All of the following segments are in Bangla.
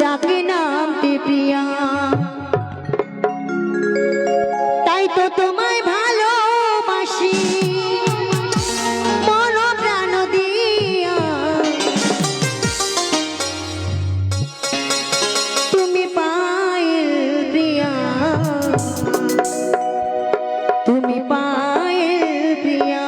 ডাকে নামটি প্রিয়া, তাই তো তোমায় ভালোবাসি মন প্রাণ দিয়া। তুমি পায়েল প্রিয়া, তুমি পায়েল প্রিয়া।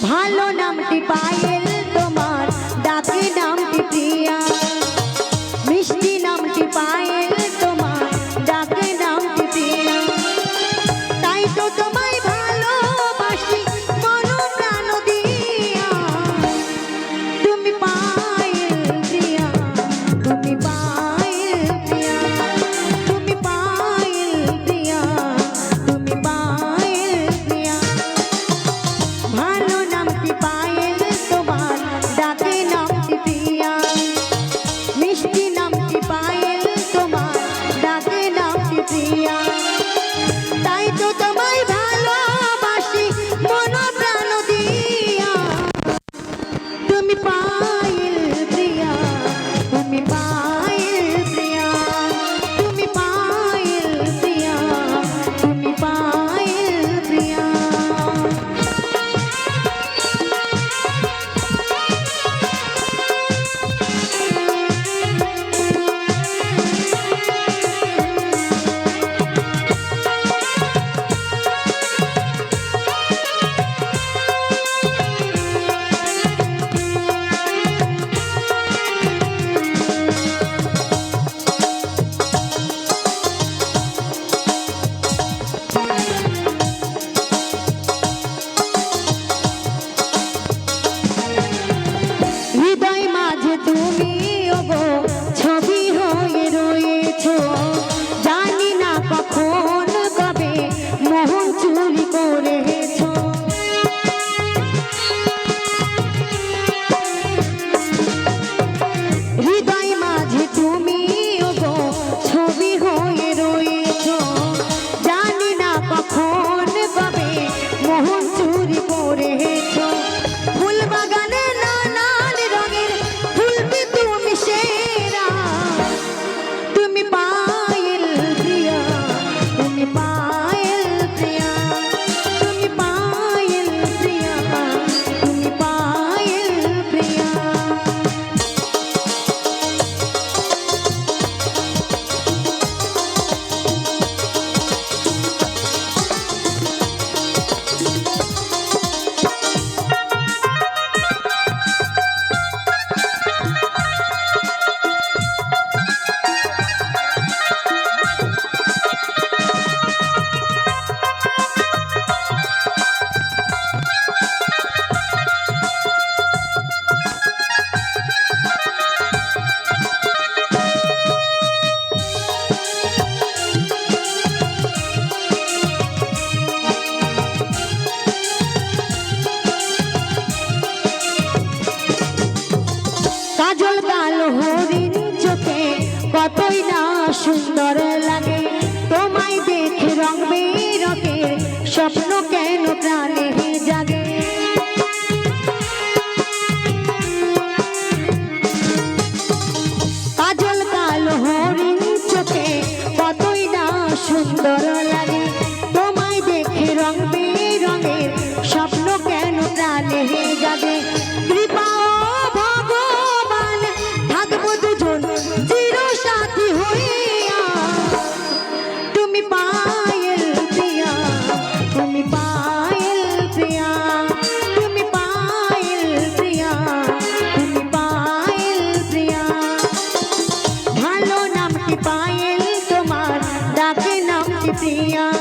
ভালো নামটি পায়েল তোমার, ডাকে নামটি প্রিয়া। মিষ্টি নামটি পায়েল তোমার, ডাকে নামটি প্রিয়া। তাই তো তোমায় ভালোবাসি মন প্রাণ দিয়া। তুমি পায়েল প্রিয়া, তুমি পায়েল প্রিয়া, তুমি পায়েল প্রিয়া, তুমি পায়েল প্রিয়া। ভালো নামটি পায়েল তোমার, ডাকে নামটি প্রিয়া। মিষ্টি নামটি পায়েল তোমার, ডাকে নামটি প্রিয়া। তাই তো তোমায় ভালোবাসি মন প্রাণ দিয়া। তুমি পায়েল প্রিয়া, তুমি পায়েল প্রিয়া, তুমি পায়েল প্রিয়া, তুমি পায়েল প্রিয়া। হৃদয় মাঝে তুমি ওগো ছবি হয়ে রয়েছো, জানি না কখন কবে মোহন চুরি করেছো। হৃদয় মাঝে তুমি ওগো ছবি হয়ে রয়েছো, জানি না কখন কবে মোহন চুরি করেছো। ফুল বাগানে নানান রঙের ফুলবি তুমি সেরা। তুমি পায়েল প্রিয়া, তুমি পায়েল প্রিয়া, তুমি পায়েল প্রিয়া, তুমি পায়েল প্রিয়া। কাজল কালো হরিণ চোখে কতই না সুন্দর লাগে। তোমায় দেখে রং বেরঙের স্বপ্ন কেন প্রাণে জাগে। কাজল কালো হরিণ চোখে কতই না সুন্দর লাগে। তোমায় দেখে রং বেরঙের স্বপ্ন কেন প্রাণে জাগে। কৃপা ভগবান থাকবো দুজন চির সাথী হইয়া। প্রিয়া